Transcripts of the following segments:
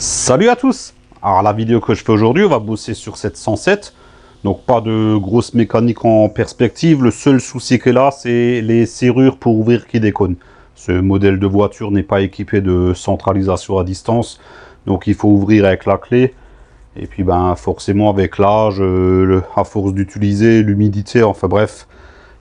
Salut à tous. Alors la vidéo que je fais aujourd'hui, on va bosser sur cette 107. Donc pas de grosse mécanique en perspective. Le seul souci qu'elle a, c'est les serrures pour ouvrir qui déconnent. Ce modèle de voiture n'est pas équipé de centralisation à distance. Donc il faut ouvrir avec la clé. Et puis ben forcément avec l'âge, à force d'utiliser l'humidité, enfin bref.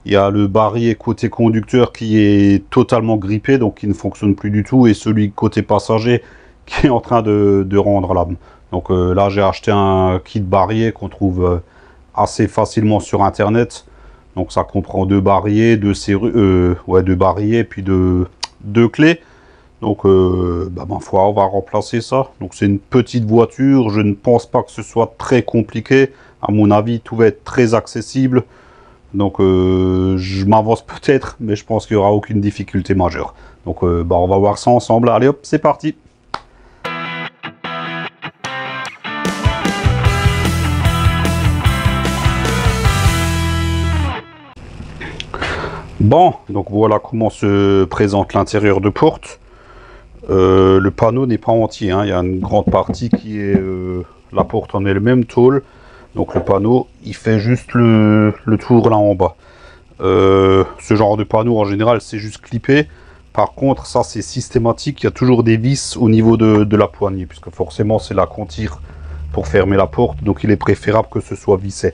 Il y a le barillet côté conducteur qui est totalement grippé, donc qui ne fonctionne plus du tout. Et celui côté passager qui est en train de rendre l'âme. Donc là j'ai acheté un kit barillet qu'on trouve assez facilement sur internet. Donc ça comprend deux barillet, deux barillet, puis deux clés. Donc ma foi, on va remplacer ça. Donc c'est une petite voiture, je ne pense pas que ce soit très compliqué. À mon avis, tout va être très accessible. Donc je m'avance peut-être, mais je pense qu'il n'y aura aucune difficulté majeure. Donc on va voir ça ensemble. Allez hop, c'est parti. Bon, donc voilà comment se présente l'intérieur de porte. Le panneau n'est pas entier, hein. Il y a une grande partie qui est la porte en elle-même, tôle. Donc le panneau, il fait juste le tour là en bas. Ce genre de panneau en général, c'est juste clippé. Par contre, ça c'est systématique. Il y a toujours des vis au niveau de la poignée, puisque forcément c'est là qu'on tire pour fermer la porte. Donc il est préférable que ce soit vissé.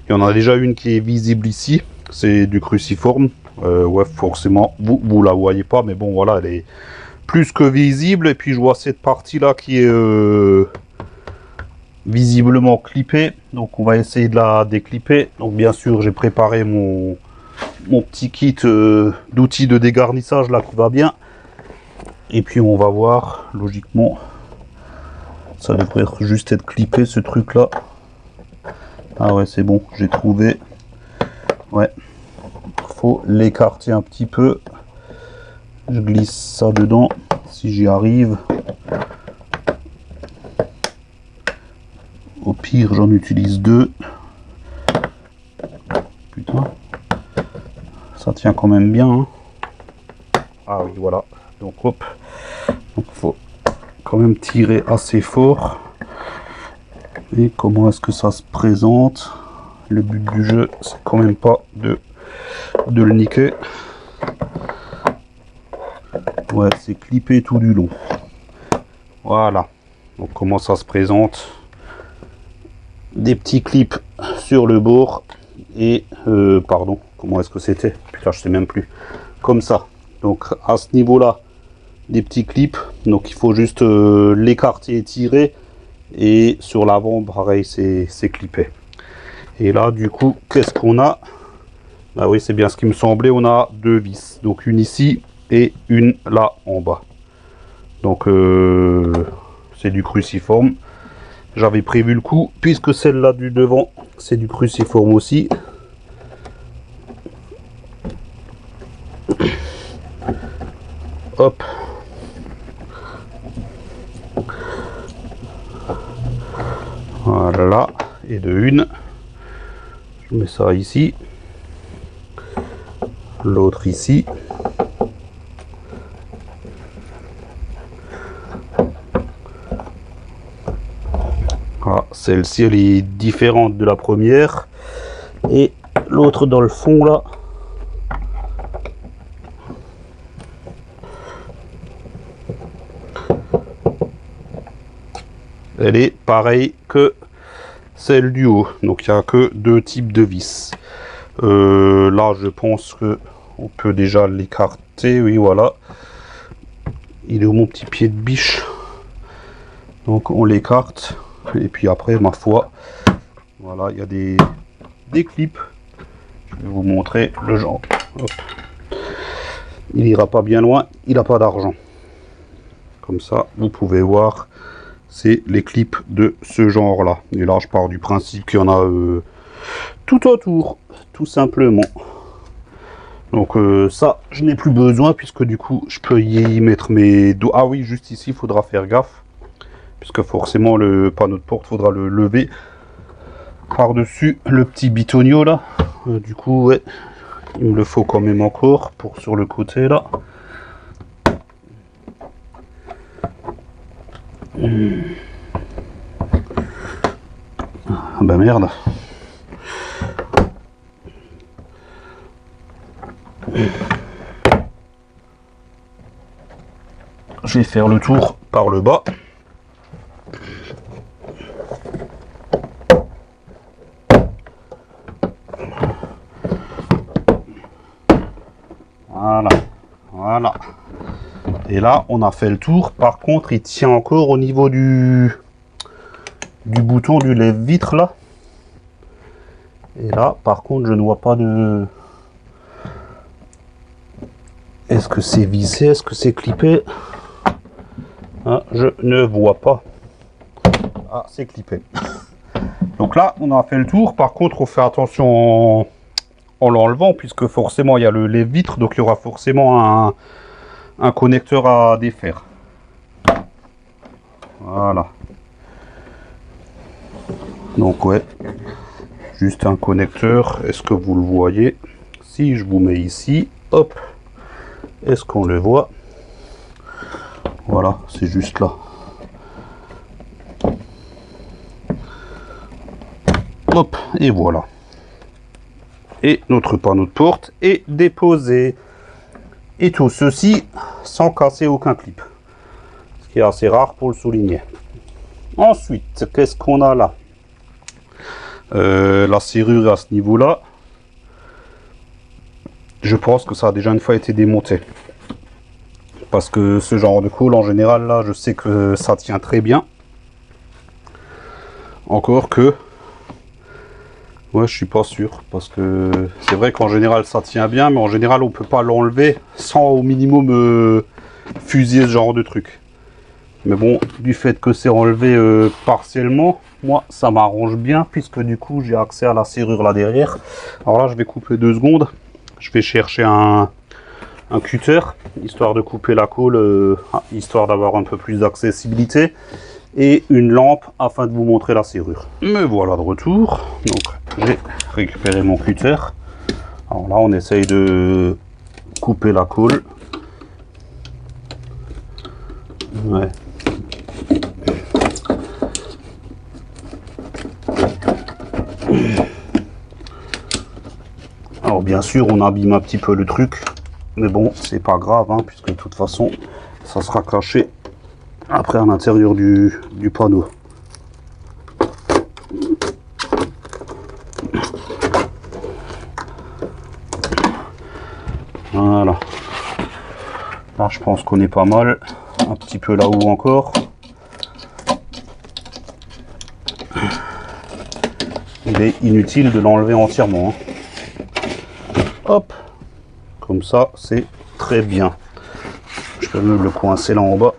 Il y en a déjà une qui est visible ici. C'est du cruciforme. Ouais, forcément, vous la voyez pas, mais bon, voilà, elle est plus que visible. Et puis, je vois cette partie-là qui est visiblement clippée. Donc, on va essayer de la déclipper. Donc, bien sûr, j'ai préparé mon petit kit d'outils de dégarnissage, là, qui va bien. Et puis, on va voir, logiquement, ça devrait juste être clippé, ce truc-là. Ah ouais, c'est bon, j'ai trouvé. Ouais. Faut l'écarter un petit peu. Je glisse ça dedans si j'y arrive. Au pire, j'en utilise deux. Putain, ça tient quand même bien, hein. Ah oui, voilà. Donc hop, donc faut quand même tirer assez fort. Et comment est-ce que ça se présente? Le but du jeu, c'est quand même pas de le niquer. Ouais, c'est clippé tout du long. Voilà. Donc comment ça se présente? Des petits clips sur le bord. Et pardon, comment est-ce que c'était? Putain, je sais même plus. Comme ça. Donc à ce niveau-là, des petits clips. Donc il faut juste l'écarter et tirer. Et sur l'avant, pareil, c'est clippé. Et là, du coup, qu'est-ce qu'on a? Ah oui, c'est bien ce qui me semblait. On a deux vis. Donc une ici et une là en bas. Donc c'est du cruciforme. J'avais prévu le coup, puisque celle-là du devant, c'est du cruciforme aussi. Hop. Voilà. Et de une. Je mets ça ici. L'autre ici. Ah, celle-ci elle est différente de la première. Et l'autre dans le fond là. Elle est pareille que celle du haut. Donc il n'y a que deux types de vis. Là je pense que on peut déjà l'écarter. Oui, voilà. Il est où mon petit pied de biche? Donc on l'écarte. Et puis après, ma foi, voilà, il y a des clips. Je vais vous montrer le genre. Hop. Il ira pas bien loin, il n'a pas d'argent. Comme ça, vous pouvez voir, c'est les clips de ce genre-là. Et là, je pars du principe qu'il y en a tout autour, tout simplement. Donc ça, je n'ai plus besoin, puisque du coup, je peux y mettre mes doigts. Ah oui, juste ici, il faudra faire gaffe. Puisque forcément le panneau de porte, faudra le lever par-dessus le petit bitonio là. Du coup, ouais, il me le faut quand même encore pour sur le côté là. ben merde. Je vais faire le tour par le bas. Voilà, voilà. Et là, on a fait le tour. Par contre, il tient encore au niveau du bouton du lève-vitre là. Et là, par contre, je ne vois pas de... Est-ce que c'est vissé? Est-ce que c'est clippé? Ah, je ne vois pas. Ah, c'est clippé. Donc là, on a fait le tour. Par contre, on fait attention en l'enlevant, puisque forcément, il y a le lève-vitre. Donc, il y aura forcément un connecteur à défaire. Voilà. Donc, ouais. Juste un connecteur. Est-ce que vous le voyez? Si je vous mets ici, hop. Est-ce qu'on le voit? Voilà, c'est juste là. Hop, et voilà. Et notre panneau de porte est déposé. Et tout ceci sans casser aucun clip. Ce qui est assez rare pour le souligner. Ensuite, qu'est-ce qu'on a là? La serrure à ce niveau-là. Je pense que ça a déjà une fois été démonté. Parce que ce genre de colle, en général, là, je sais que ça tient très bien. Encore que... Ouais, je suis pas sûr. Parce que c'est vrai qu'en général, ça tient bien. Mais en général, on peut pas l'enlever sans au minimum fusiller ce genre de truc. Mais bon, du fait que c'est enlevé partiellement, moi, ça m'arrange bien. Puisque du coup, j'ai accès à la serrure là derrière. Alors là, je vais couper 2 secondes. Je vais chercher un cutter, histoire de couper la colle, histoire d'avoir un peu plus d'accessibilité, et une lampe afin de vous montrer la serrure. Me voilà de retour. Donc j'ai récupéré mon cutter. Alors là, on essaye de couper la colle. Ouais. Alors bien sûr, on abîme un petit peu le truc, mais bon, c'est pas grave, hein, puisque de toute façon, ça sera caché après à l'intérieur du panneau. Voilà. Là, je pense qu'on est pas mal. Un petit peu là-haut encore. Il est inutile de l'enlever entièrement, hein. Hop, comme ça, c'est très bien. Je peux même le coincer là en bas,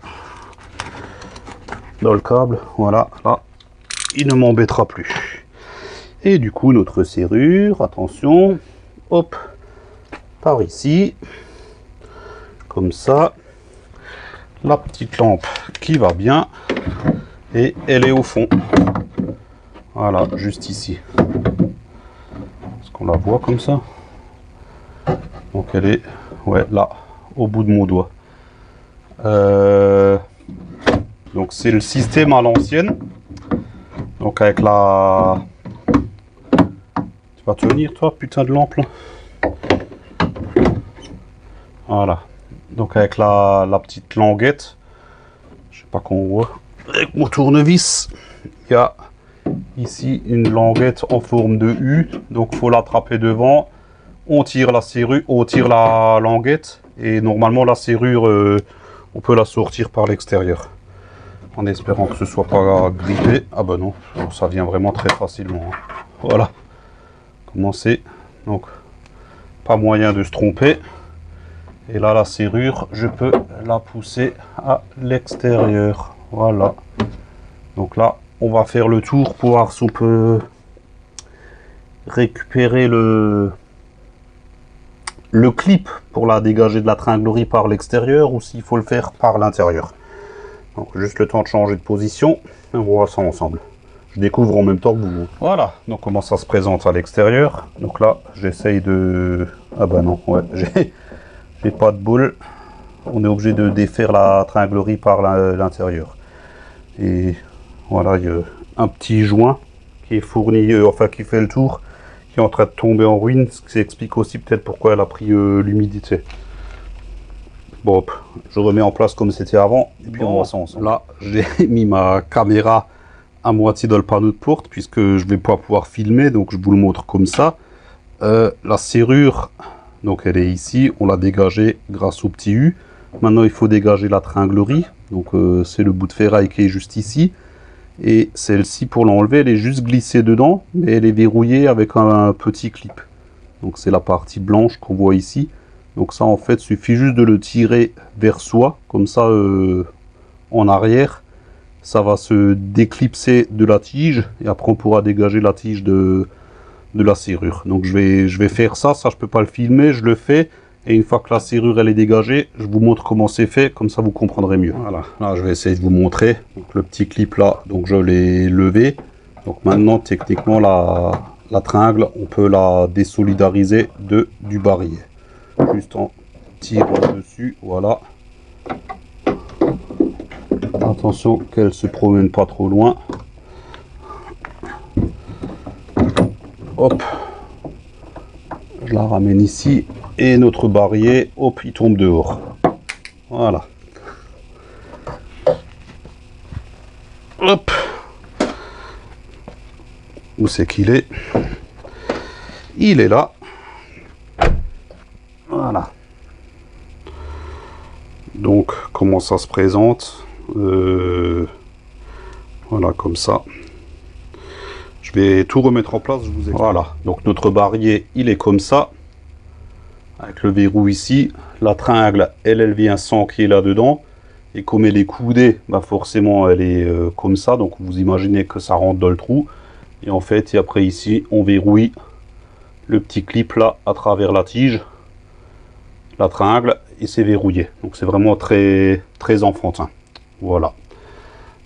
dans le câble. Voilà, là, il ne m'embêtera plus. Et du coup, notre serrure, attention, hop, par ici, comme ça. La petite lampe qui va bien, et elle est au fond. Voilà, juste ici. Est-ce qu'on la voit comme ça? Donc elle est, ouais, là, au bout de mon doigt. Donc c'est le système à l'ancienne. Donc avec la... Tu vas tenir toi, putain de lampe là. Voilà. Donc avec la petite languette. Je sais pas qu'on voit. Avec mon tournevis. Il y a ici une languette en forme de U. Donc faut l'attraper devant. On tire la serrure, on tire la languette et normalement la serrure, on peut la sortir par l'extérieur. En espérant que ce soit pas grippé. Ah bah non, ça vient vraiment très facilement, hein. Voilà. Commencer. Donc, pas moyen de se tromper. Et là, la serrure, je peux la pousser à l'extérieur. Voilà. Donc là, on va faire le tour pour voir si on peut récupérer le clip pour la dégager de la tringlerie par l'extérieur ou s'il faut le faire par l'intérieur. Donc juste le temps de changer de position et on voit ça ensemble. Je découvre en même temps que vous. Voilà, donc comment ça se présente à l'extérieur. Donc là, j'essaye de... Ah bah non, ouais, j'ai pas de boule. On est obligé de défaire la tringlerie par l'intérieur. Et voilà, il y a un petit joint qui est fournie, enfin qui fait le tour, qui est en train de tomber en ruine, ce qui explique aussi peut-être pourquoi elle a pris l'humidité. Bon, hop, je remets en place comme c'était avant, et puis on voit ça ensemble. Là, j'ai mis ma caméra à moitié dans le panneau de porte, puisque je vais pas pouvoir filmer, donc je vous le montre comme ça. La serrure, donc elle est ici, on l'a dégagée grâce au petit U. Maintenant, il faut dégager la tringlerie, donc c'est le bout de ferraille qui est juste ici. Et celle-ci, pour l'enlever, elle est juste glissée dedans, mais elle est verrouillée avec un petit clip. Donc c'est la partie blanche qu'on voit ici. Donc ça, en fait, suffit juste de le tirer vers soi, comme ça, en arrière. Ça va se déclipser de la tige, et après on pourra dégager la tige de la serrure. Donc je vais faire ça, je peux pas le filmer, je le fais. Et une fois que la serrure elle est dégagée, je vous montre comment c'est fait, comme ça vous comprendrez mieux. Voilà, là je vais essayer de vous montrer. Donc le petit clip là, donc je l'ai levé. Donc maintenant techniquement la tringle, on peut la désolidariser du barillet. Juste en tirant dessus, voilà. Attention qu'elle se promène pas trop loin. Hop, je la ramène ici. Et notre barillet, hop, il tombe dehors. Voilà. Hop. Où c'est qu'il est? Il est là. Voilà. Donc, comment ça se présente? Voilà, comme ça. Je vais tout remettre en place, je vous explique. Voilà. Donc, notre barillet, il est comme ça. Avec le verrou ici, la tringle, elle vient s'ancrer là-dedans. Et comme elle est coudée, bah forcément, elle est comme ça. Donc, vous imaginez que ça rentre dans le trou. Et en fait, et après ici, on verrouille le petit clip là, à travers la tige, la tringle, et c'est verrouillé. Donc, c'est vraiment très, très enfantin. Voilà.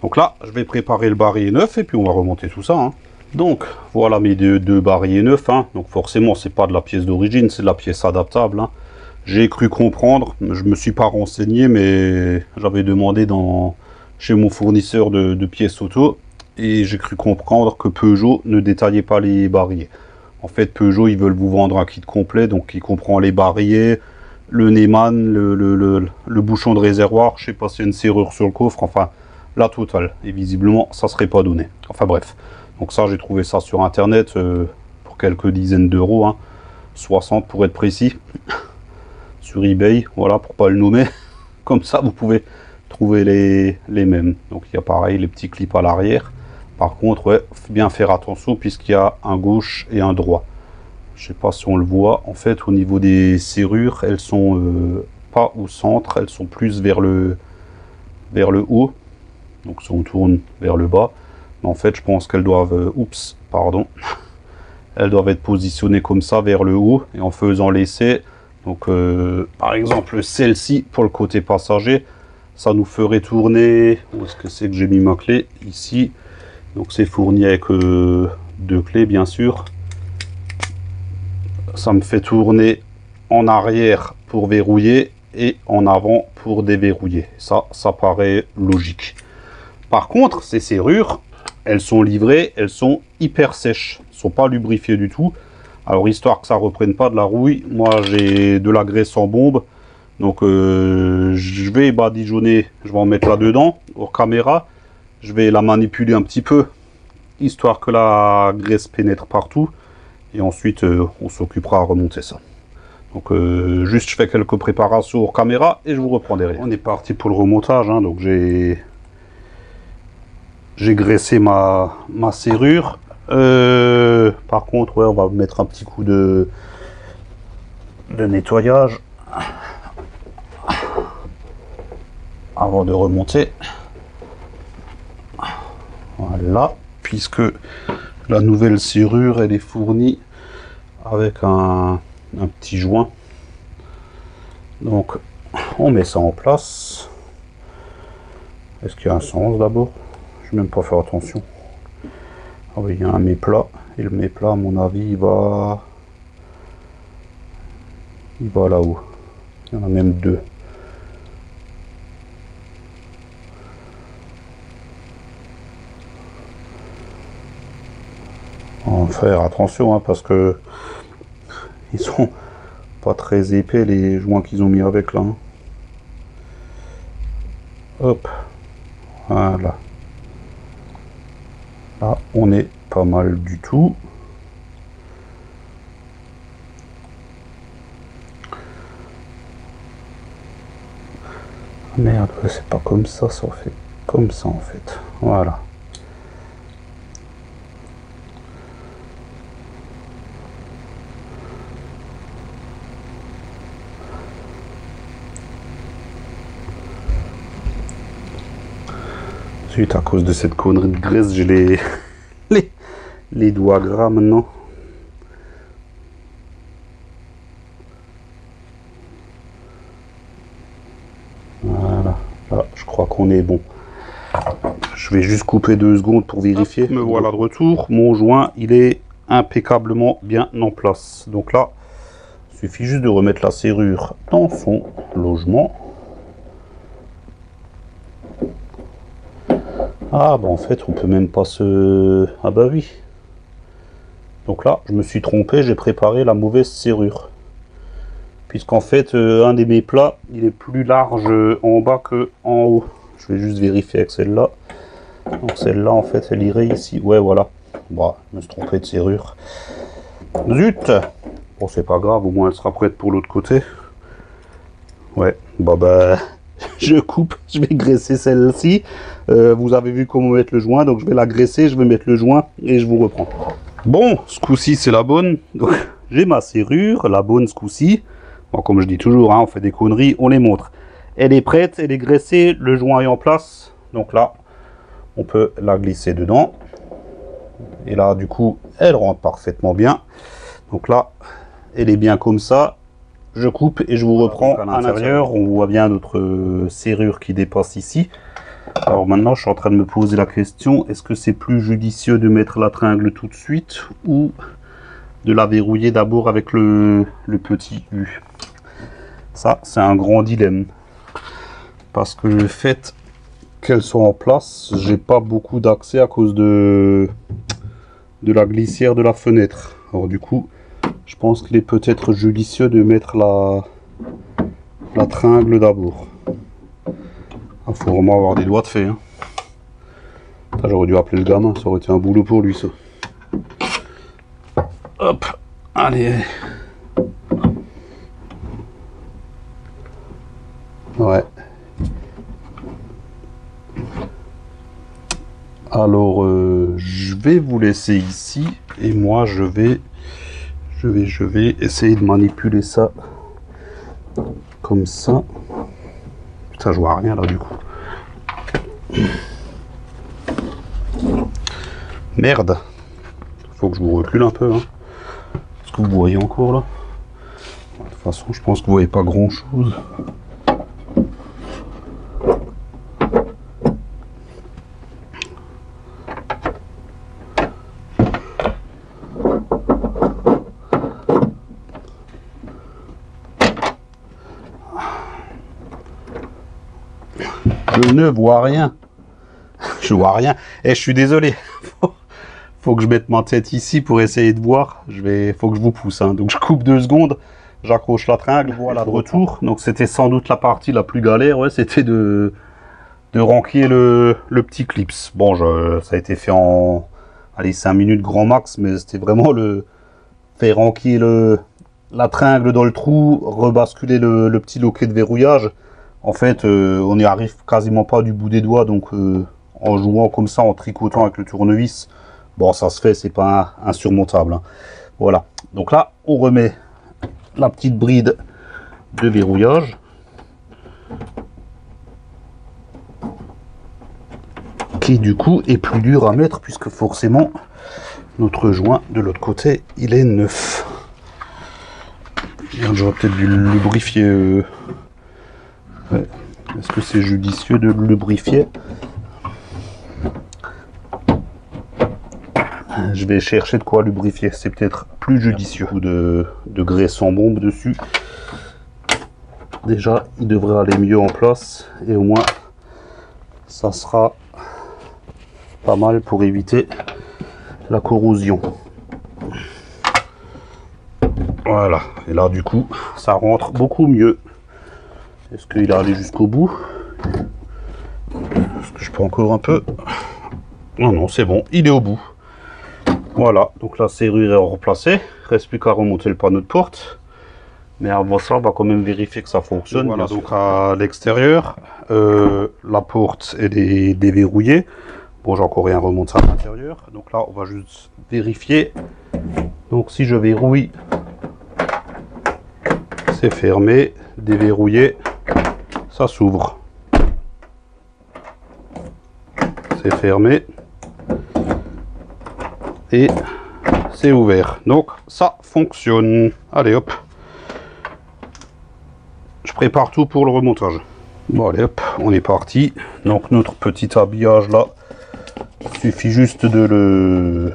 Donc là, je vais préparer le barillet neuf et puis on va remonter tout ça. Hein. Donc, voilà mes deux barillet neufs. Hein. Donc, forcément, c'est pas de la pièce d'origine, c'est de la pièce adaptable. Hein. J'ai cru comprendre, je me suis pas renseigné, mais j'avais demandé chez mon fournisseur de pièces auto. Et j'ai cru comprendre que Peugeot ne détaillait pas les barillets. En fait, Peugeot, ils veulent vous vendre un kit complet, donc il comprend les barillets, le Neyman, le bouchon de réservoir, je sais pas s'il y a une serrure sur le coffre, enfin, la totale. Et visiblement, ça serait pas donné. Enfin bref. Donc ça, j'ai trouvé ça sur internet pour quelques dizaines d'euros, hein, 60 pour être précis, sur eBay, voilà, pour pas le nommer. Comme ça, vous pouvez trouver les mêmes. Donc il y a pareil, les petits clips à l'arrière. Par contre, ouais, bien faire attention puisqu'il y a un gauche et un droit. Je sais pas si on le voit. En fait, au niveau des serrures, elles sont pas au centre, elles sont plus vers le haut. Donc si on tourne vers le bas. En fait, je pense qu'elles doivent, oups, pardon, elles doivent être positionnées comme ça vers le haut et en faisant l'essai. Donc, par exemple, celle-ci pour le côté passager, ça nous ferait tourner. Où est-ce que c'est que j'ai mis ma clé? Ici. Donc, c'est fourni avec 2 clés, bien sûr. Ça me fait tourner en arrière pour verrouiller et en avant pour déverrouiller. Ça paraît logique. Par contre, ces serrures, elles sont livrées, elles sont hyper sèches. Elles ne sont pas lubrifiées du tout. Alors, histoire que ça ne reprenne pas de la rouille, moi, j'ai de la graisse en bombe. Donc, je vais badigeonner, je vais en mettre là-dedans, hors caméra. Je vais la manipuler un petit peu, histoire que la graisse pénètre partout. Et ensuite, on s'occupera à remonter ça. Donc, juste, je fais quelques préparations hors caméra et je vous reprends derrière. On est parti pour le remontage. Hein, donc, j'ai graissé ma serrure. Par contre, ouais, on va mettre un petit coup de nettoyage avant de remonter. Voilà, puisque la nouvelle serrure, elle est fournie avec un petit joint. Donc, on met ça en place. Est-ce qu'il y a un sens d'abord? Je n'ai même pas fait attention. Ah oui, il y a un méplat. Et le méplat, à mon avis, il va là-haut. Il y en a même 2. On va faire attention, hein, parce que ils sont pas très épais les joints qu'ils ont mis avec là. Hein. Hop, voilà. Là, on est pas mal du tout. Merde, c'est pas comme ça fait comme ça en fait. Voilà. Suite à cause de cette connerie de graisse, j'ai les doigts gras maintenant. Voilà, là, je crois qu'on est bon. Je vais juste couper 2 secondes pour vérifier. Me voilà de retour. Mon joint, il est impeccablement bien en place. Donc là, il suffit juste de remettre la serrure dans son logement. Ah bah en fait on peut même pas se... Ah bah oui. Donc là je me suis trompé, j'ai préparé la mauvaise serrure. Puisqu'en fait un de mes plats il est plus large en bas que en haut. Je vais juste vérifier avec celle-là. Donc celle-là en fait elle irait ici. Ouais voilà. Bon, je me suis trompé de serrure. Zut. Bon c'est pas grave, au moins elle sera prête pour l'autre côté. Ouais, bah je coupe, je vais graisser celle-ci. Vous avez vu comment mettre le joint, donc je vais la graisser, je vais mettre le joint et je vous reprends. Bon, ce coup-ci c'est la bonne. Donc j'ai ma serrure, la bonne ce coup-ci. Bon, comme je dis toujours, hein, on fait des conneries, on les montre. Elle est prête, elle est graissée, le joint est en place. Donc là, on peut la glisser dedans. Et là, du coup, elle rentre parfaitement bien. Donc là, elle est bien comme ça. Je coupe et je vous reprends à l'intérieur. On voit bien notre serrure qui dépasse ici. Alors maintenant, je suis en train de me poser la question, est-ce que c'est plus judicieux de mettre la tringle tout de suite ou de la verrouiller d'abord avec le petit U? Ça, c'est un grand dilemme. Parce que le fait qu'elle soit en place, j'ai pas beaucoup d'accès à cause de la glissière de la fenêtre. Alors du coup, je pense qu'il est peut-être judicieux de mettre la tringle d'abord. Il faut vraiment avoir des doigts de fait. Hein. J'aurais dû appeler le gamin, ça aurait été un boulot pour lui ça. Hop, allez. Ouais. Alors, je vais vous laisser ici et moi je vais essayer de manipuler ça comme ça. Ça, je vois rien là du coup. Merde. Faut que je vous recule un peu. Hein. Est-ce que vous voyez encore là? De toute façon, je pense que vous voyez pas grand chose. Je ne vois rien. Je vois rien. Et je suis désolé. Faut que je mette ma tête ici pour essayer de voir. Faut que je vous pousse. Hein. Donc je coupe 2 secondes. J'accroche la tringle. Voilà de retour. Donc c'était sans doute la partie la plus galère. Ouais, c'était de ranquiller le petit clips. Bon, ça a été fait en allez, 5 minutes grand max. Mais c'était vraiment faire ranquiller la tringle dans le trou. Rebasculer le petit loquet de verrouillage. En fait, on n'y arrive quasiment pas du bout des doigts, donc en jouant comme ça, en tricotant avec le tournevis, bon, ça se fait, c'est pas insurmontable. Hein. Voilà. Donc là, on remet la petite bride de verrouillage. Qui, du coup, est plus dur à mettre, puisque forcément, notre joint de l'autre côté, il est neuf. J'aurais peut-être dû le lubrifier. Ouais. Est-ce que c'est judicieux de le lubrifier? Je vais chercher de quoi lubrifier, c'est peut-être plus judicieux. De graisse en bombe dessus. Déjà, il devrait aller mieux en place et au moins, ça sera pas mal pour éviter la corrosion. Voilà, et là du coup ça rentre beaucoup mieux. Est-ce qu'il est allé jusqu'au bout? Est-ce que je peux encore un peu? Non, non, c'est bon, il est au bout. Voilà, donc la serrure est replacée. Reste plus qu'à remonter le panneau de porte. Mais avant ça, on va quand même vérifier que ça fonctionne. Voilà, donc à l'extérieur, la porte elle est déverrouillée. Bon, j'ai encore rien remonté à l'intérieur. Donc là, on va juste vérifier. Donc si je verrouille, c'est fermé. Déverrouillé, ça s'ouvre. C'est fermé. Et c'est ouvert. Donc ça fonctionne. Allez hop. Je prépare tout pour le remontage. Bon allez hop, on est parti. Donc notre petit habillage là, il suffit juste de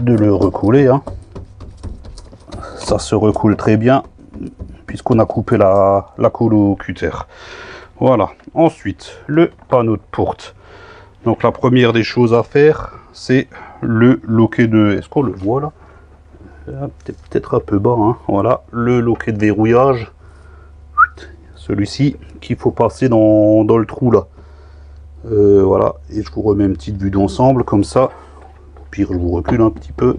le recouler. Hein. Ça se recoule très bien puisqu'on a coupé la colle au cutter. Voilà. Ensuite, le panneau de porte. Donc la première des choses à faire, c'est le loquet de... Est-ce qu'on le voit là? Peut-être un peu bas. Hein. Voilà, le loquet de verrouillage. Celui-ci qu'il faut passer dans le trou là. Voilà, et je vous remets une petite vue d'ensemble comme ça. Au pire, je vous recule un petit peu.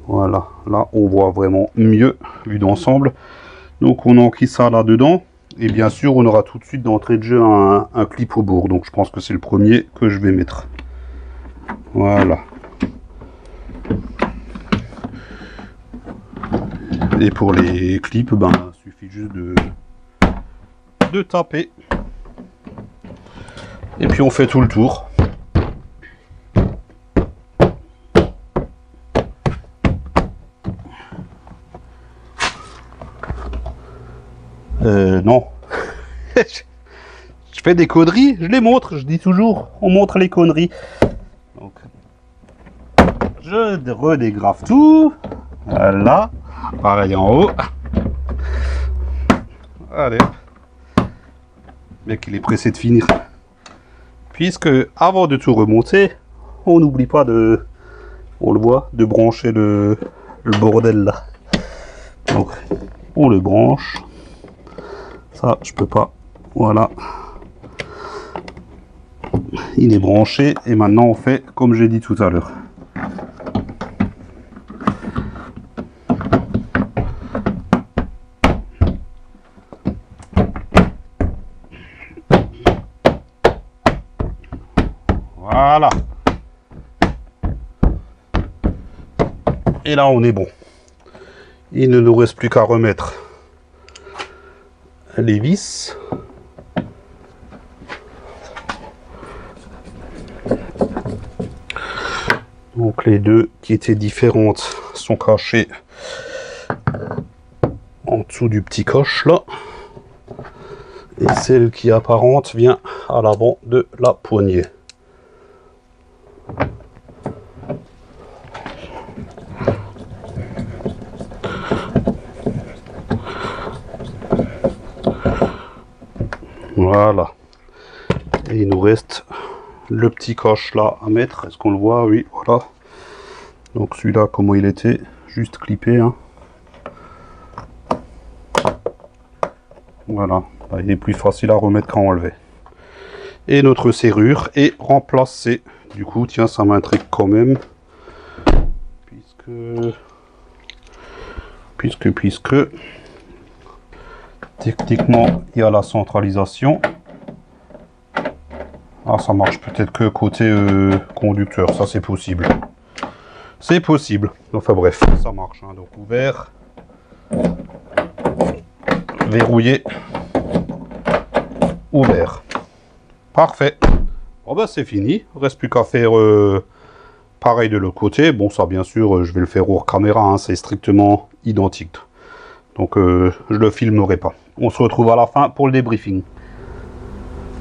Voilà, là on voit vraiment mieux vue d'ensemble. Donc on enquille ça là-dedans. Et bien sûr, on aura tout de suite d'entrée de jeu un clip au bourg. Donc je pense que c'est le premier que je vais mettre. Voilà. Et pour les clips, ben, il suffit juste de taper. Et puis on fait tout le tour. Non. Je fais des conneries, je les montre, je dis toujours, on montre les conneries. Donc, je redégrafe tout. Voilà. Pareil en haut. Allez. Le mec, il est pressé de finir. Puisque, avant de tout remonter, on n'oublie pas de, on le voit, de brancher le bordel là. Donc, on le branche. Ça, je peux pas. Voilà. Il est branché. Et maintenant, on fait comme j'ai dit tout à l'heure. Voilà. Et là, on est bon. Il ne nous reste plus qu'à remettre les vis. Donc les deux qui étaient différentes sont cachées en dessous du petit coche là. Et celle qui est apparente vient à l'avant de la poignée. Voilà. Et il nous reste le petit coche là à mettre. Est-ce qu'on le voit? Oui, voilà. Donc celui-là, comment il était? Juste clippé. Hein. Voilà. Là, il est plus facile à remettre qu'à enlever. Et notre serrure est remplacée. Du coup, tiens, ça m'intrigue quand même. Puisque techniquement, il y a la centralisation. Ah, ça marche peut-être que côté conducteur, ça c'est possible. C'est possible. Enfin bref, ça marche. Hein. Donc ouvert, verrouillé, ouvert. Parfait. Bon ben c'est fini. Reste plus qu'à faire pareil de l'autre côté. Bon ça bien sûr, je vais le faire hors caméra. Hein. C'est strictement identique. Donc je le filmerai pas. On se retrouve à la fin pour le débriefing.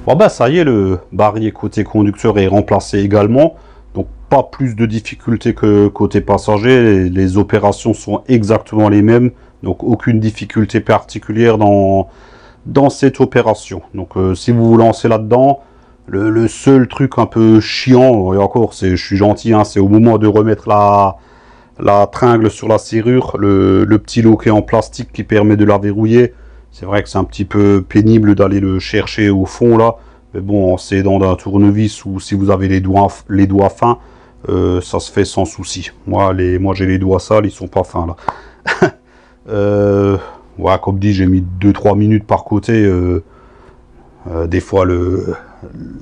Bon ben ça y est, le barillet côté conducteur est remplacé également. Donc pas plus de difficultés que côté passager. Les opérations sont exactement les mêmes. Donc aucune difficulté particulière dans cette opération. Donc si vous vous lancez là-dedans, Le seul truc un peu chiant, et encore, je suis gentil, hein, c'est au moment de remettre la tringle sur la serrure, le petit loquet en plastique qui permet de la verrouiller. C'est vrai que c'est un petit peu pénible d'aller le chercher au fond là. Mais bon, en s'aidant d'un tournevis ou si vous avez les doigts fins, ça se fait sans souci. Moi j'ai les doigts sales, ils sont pas fins là. Ouais, comme dit, j'ai mis 2-3 minutes par côté. Des fois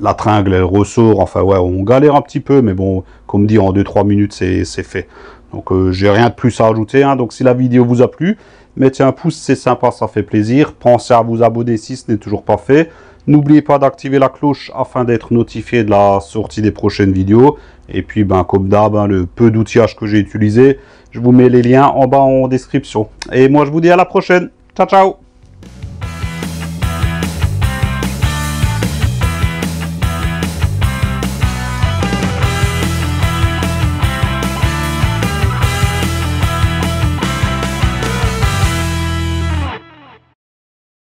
la tringle elle ressort. Enfin ouais, on galère un petit peu, mais bon, comme dit, en 2-3 minutes c'est fait. Donc j'ai rien de plus à ajouter, hein. Donc si la vidéo vous a plu, mettez un pouce, c'est sympa, ça fait plaisir. Pensez à vous abonner si ce n'est toujours pas fait. N'oubliez pas d'activer la cloche afin d'être notifié de la sortie des prochaines vidéos. Et puis ben, comme d'hab, hein, le peu d'outillage que j'ai utilisé, je vous mets les liens en bas en description. Et moi je vous dis à la prochaine. Ciao ciao.